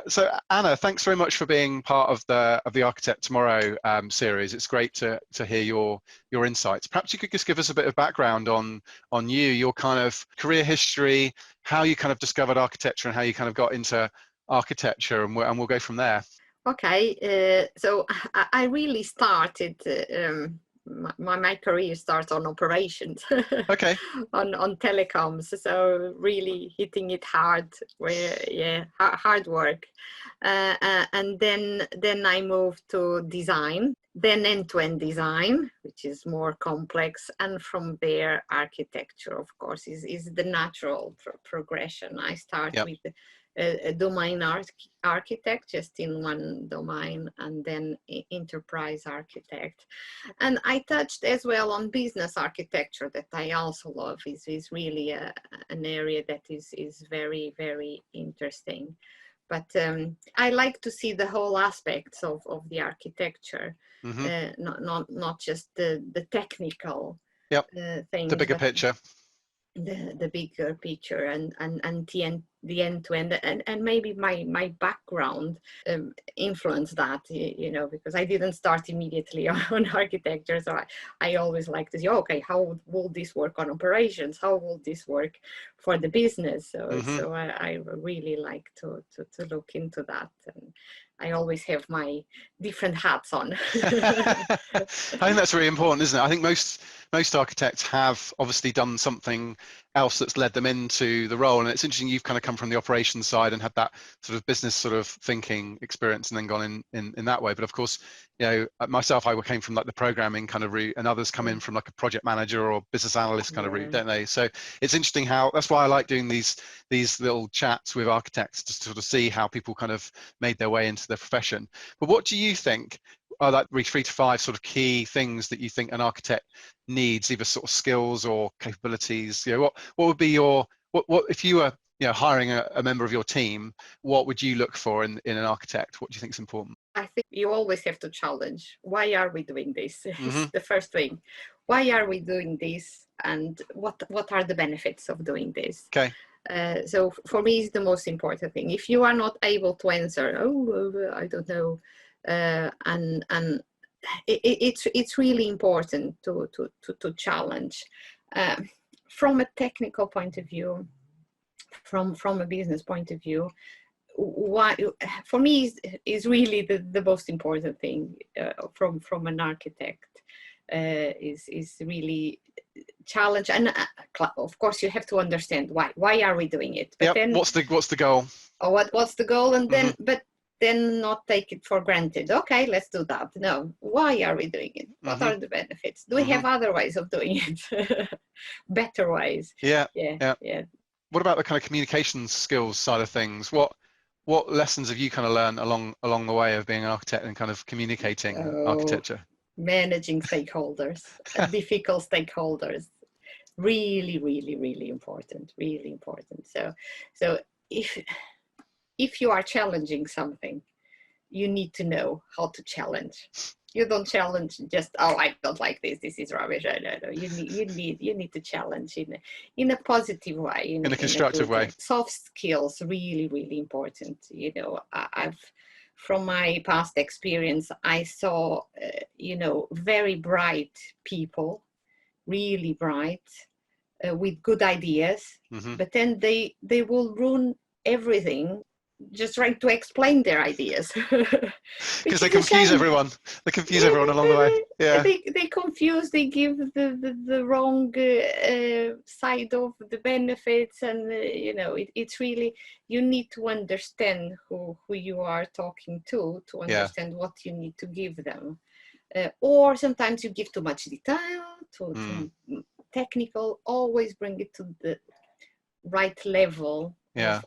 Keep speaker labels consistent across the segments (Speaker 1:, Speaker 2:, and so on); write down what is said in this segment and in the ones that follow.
Speaker 1: So Anna, thanks very much for being part of the Architect Tomorrow series. It's great to hear your insights. Perhaps you could just give us a bit of background on you, your kind of career history, how you kind of discovered architecture, and how you kind of got into architecture, and we'll go from there.
Speaker 2: Okay, so I really started. My career starts on operations.
Speaker 1: Okay.
Speaker 2: on telecoms, so really hitting it hard, hard work, and then I moved to design, then end-to-end design, which is more complex, and from there architecture, of course, is the natural progression. I start with a domain architect, just in one domain, and then enterprise architect. And I touched as well on business architecture, that I also love. Is really an area that is very, very interesting. But I like to see the whole aspects of the architecture, not just the technical things.
Speaker 1: The bigger picture.
Speaker 2: The bigger picture, and the end-to-end, and maybe my background influenced that, because I didn't start immediately on architecture, so I always like to say, okay, how will this work on operations, how will this work for the business? So I really like to look into that, and I always have my different hats on.
Speaker 1: I think that's really important, isn't it? I think most architects have obviously done something else that's led them into the role, and it's interesting you've kind of come from the operations side and had that sort of business sort of thinking experience and then gone in that way. But of course, myself, I came from like the programming kind of route, and others come in from like a project manager or business analyst kind of route, don't they? So it's interesting how, that's why I like doing these little chats with architects, just to sort of see how people kind of made their way into the profession. But what do you think are like 3 to 5 sort of key things that you think an architect needs, either sort of skills or capabilities? What would be what if you were hiring a member of your team, what would you look for in an architect? What do you think is important?
Speaker 2: I think you always have to challenge. Why are we doing this? Is the first thing. Why are we doing this, and what are the benefits of doing this?
Speaker 1: Okay.
Speaker 2: So for me, it's the most important thing. If you are not able to answer, I don't know, and it's really important to challenge from a technical point of view, from a business point of view. Why, for me, is really the most important thing from an architect, is really challenge, and of course you have to understand why are we doing it, but then
Speaker 1: what's the goal,
Speaker 2: or what's the goal, and then but then not take it for granted. Okay, let's do that. No, why are we doing it? What are the benefits? Do we have other ways of doing it? Better ways?
Speaker 1: Yeah.
Speaker 2: What
Speaker 1: about the kind of communication skills side of things? What lessons have you kind of learned along the way of being an architect and kind of communicating architecture?
Speaker 2: Managing stakeholders, difficult stakeholders, really, really, really important, really important. So if you are challenging something, you need to know how to challenge. You don't challenge just, I don't like this is rubbish. No. You need to challenge in a positive way, in
Speaker 1: a constructive way.
Speaker 2: Soft skills, really, really important. I've, from my past experience, I saw very bright people, really bright, with good ideas, but then they will ruin everything just trying to explain their ideas.
Speaker 1: Because they confuse everyone. They confuse everyone along the way. Yeah.
Speaker 2: They confuse, they give the wrong side of the benefits, and it's really, you need to understand who you are talking to understand what you need to give them. Or sometimes you give too much detail, too technical. Always bring it to the right level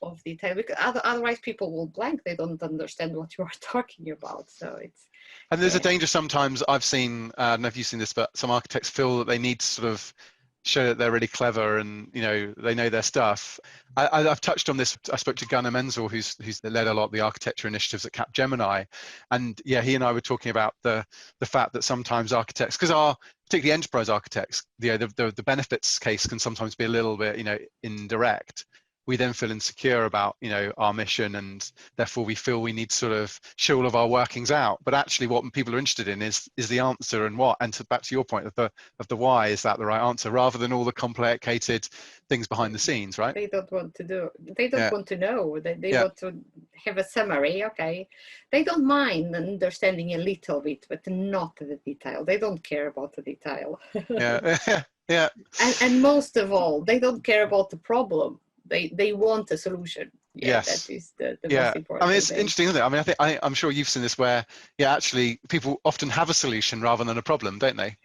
Speaker 2: of detail, because otherwise people will blank. They don't understand what you are talking about. So it's,
Speaker 1: and there's a danger sometimes. I've seen, I don't know if you've seen this, but some architects feel that they need to sort of show that they're really clever and they know their stuff. I've touched on this. I spoke to Gunnar Menzel, who's led a lot of the architecture initiatives at Capgemini, and he and I were talking about the fact that sometimes architects, because particularly enterprise architects, the benefits case can sometimes be a little bit indirect, we then feel insecure about, you know, our mission, and therefore we feel we need to sort of show all of our workings out. But actually what people are interested in is the answer and what, and back to your point of the why, is that the right answer, rather than all the complicated things behind the scenes, right?
Speaker 2: They don't want to do, they don't want to know, they
Speaker 1: Yeah.
Speaker 2: want to have a summary. Okay, they don't mind understanding a little bit, but not the detail. They don't care about the detail.
Speaker 1: Yeah. Yeah.
Speaker 2: And most of all, they don't care about the problem. They want a solution. Yeah,
Speaker 1: Yes.
Speaker 2: that is the
Speaker 1: Yeah,
Speaker 2: most important
Speaker 1: I mean, it's
Speaker 2: thing.
Speaker 1: interesting, isn't it? I mean, I'm sure you've seen this where, yeah, actually people often have a solution rather than a problem, don't they?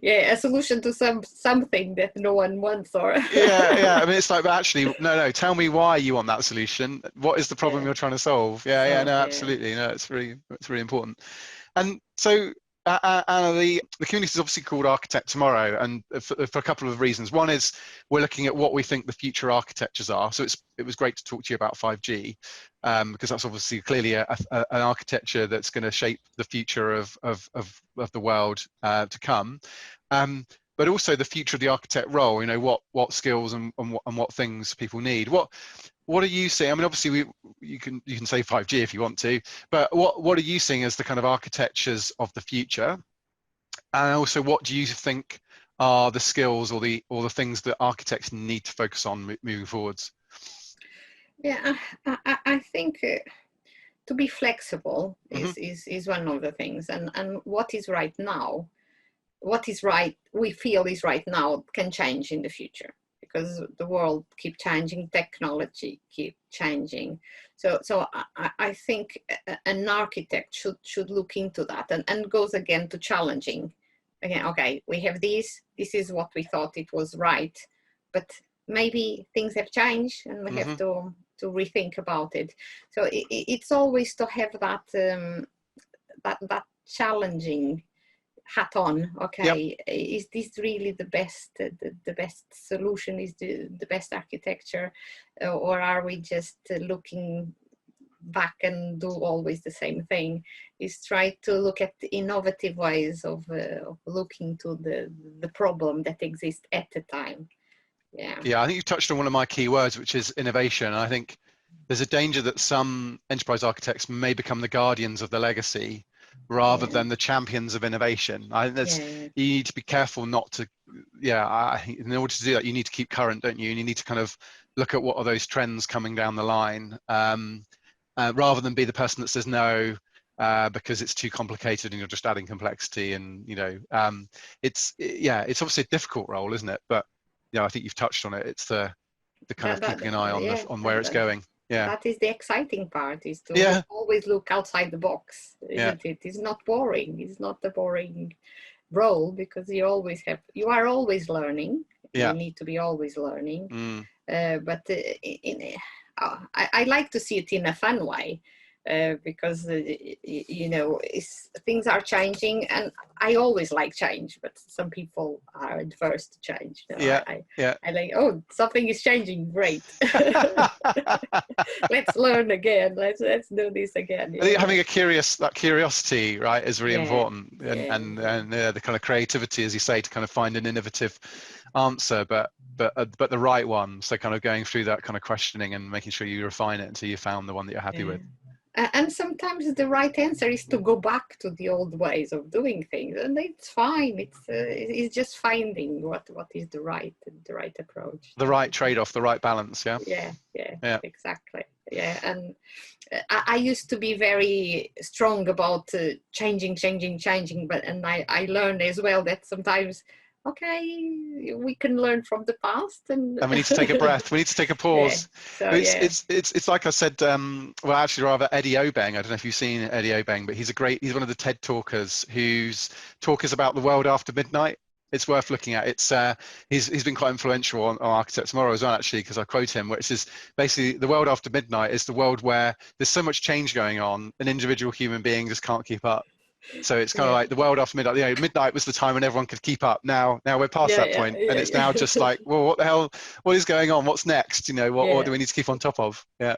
Speaker 2: Yeah, a solution to something that no one wants, or
Speaker 1: Yeah. I mean, it's like, but actually, no. Tell me why you want that solution. What is the problem you're trying to solve? Yeah. No, absolutely. No, it's really important. And so, Anna, the community is obviously called Architect Tomorrow, and for a couple of reasons. One is we're looking at what we think the future architectures are. So it was great to talk to you about 5G, because that's obviously clearly an architecture that's going to shape the future of the world to come. But also the future of the architect role. You know, what skills and what things people need. What are you seeing? I mean, obviously, you can say 5G if you want to, but what are you seeing as the kind of architectures of the future? And also, what do you think are the skills or the things that architects need to focus on moving forwards?
Speaker 2: Yeah, I think to be flexible is one of the things, and what is right now, what is right, we feel is right now, can change in the future, because the world keep changing, technology keep changing. So I think an architect should look into that, and goes again to challenging. Again, okay, we have this is what we thought it was right, but maybe things have changed and we have to rethink about it. So it's always to have that that challenging hat on. Okay, is this really the best solution? Is the best architecture, or are we just looking back and do always the same thing? Is try to look at innovative ways of looking to the problem that exists at the time.
Speaker 1: Yeah, I think you've touched on one of my key words, which is innovation. And I think there's a danger that some enterprise architects may become the guardians of the legacy rather than the champions of innovation. I think that's, you need to be careful not to, in order to do that, you need to keep current, don't you? And you need to kind of look at what are those trends coming down the line, rather than be the person that says no, because it's too complicated and you're just adding complexity. And, you know, it's obviously a difficult role, isn't it? But, you know, I think you've touched on it. It's the kind of keeping an eye on where it's going. Yeah,
Speaker 2: that is the exciting part, is to always look outside the box, isn't it? It's not boring. It's not a boring role, because you are always learning. You need to be always learning. But I like to see it in a fun way, because you know, things are changing, and I always like change, but some people are adverse to change. You know, I like, oh, something is changing, great. Let's learn again. Let's do this again.
Speaker 1: I think having that curiosity, right, is really important, and the kind of creativity, as you say, to kind of find an innovative answer, but the right one. So kind of going through that kind of questioning and making sure you refine it until you found the one that you're happy with.
Speaker 2: And sometimes the right answer is to go back to the old ways of doing things, and it's fine. It's just finding what is the right approach,
Speaker 1: the right trade-off, the right balance.
Speaker 2: Yeah, exactly. Yeah, and I used to be very strong about changing, but I learned as well that sometimes, okay, we can learn from the past, and
Speaker 1: we need to take a breath. We need to take a pause.
Speaker 2: So,
Speaker 1: it's like I said. Well, actually, rather Eddie Obeng. I don't know if you've seen Eddie Obeng, but he's one of the TED talkers whose talk is about the world after midnight. It's worth looking at. It's he's been quite influential on Architect Tomorrow as well, actually, because I quote him, which is basically the world after midnight is the world where there's so much change going on, an individual human being just can't keep up. So it's kind of like the world after midnight. You know, midnight was the time when everyone could keep up. Now we're past that point, and it's now just like, well, what the hell? What is going on? What's next? You know, what do we need to keep on top of? Yeah.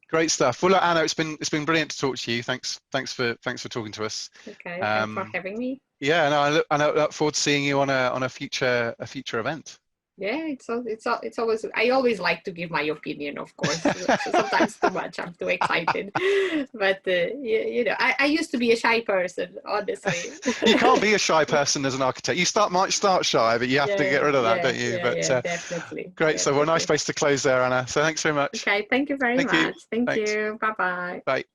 Speaker 1: Great stuff. Well, look, Anna, it's been brilliant to talk to you. Thanks for talking to us.
Speaker 2: Okay, thanks for having me.
Speaker 1: Yeah, no, I look forward to seeing you on a future event.
Speaker 2: Yeah, it's always, I always like to give my opinion, of course. So sometimes too much, I'm too excited. But you know, I used to be a shy person, honestly.
Speaker 1: You can't be a shy person as an architect. You might start shy, but you have to get rid of that, don't you? But
Speaker 2: Definitely.
Speaker 1: great. So we're a nice
Speaker 2: Definitely.
Speaker 1: place to close there, Anna. So thanks very much.
Speaker 2: Okay, thank you very
Speaker 1: Thank you.
Speaker 2: much. Thank
Speaker 1: Thanks.
Speaker 2: you. Bye-bye.
Speaker 1: Bye.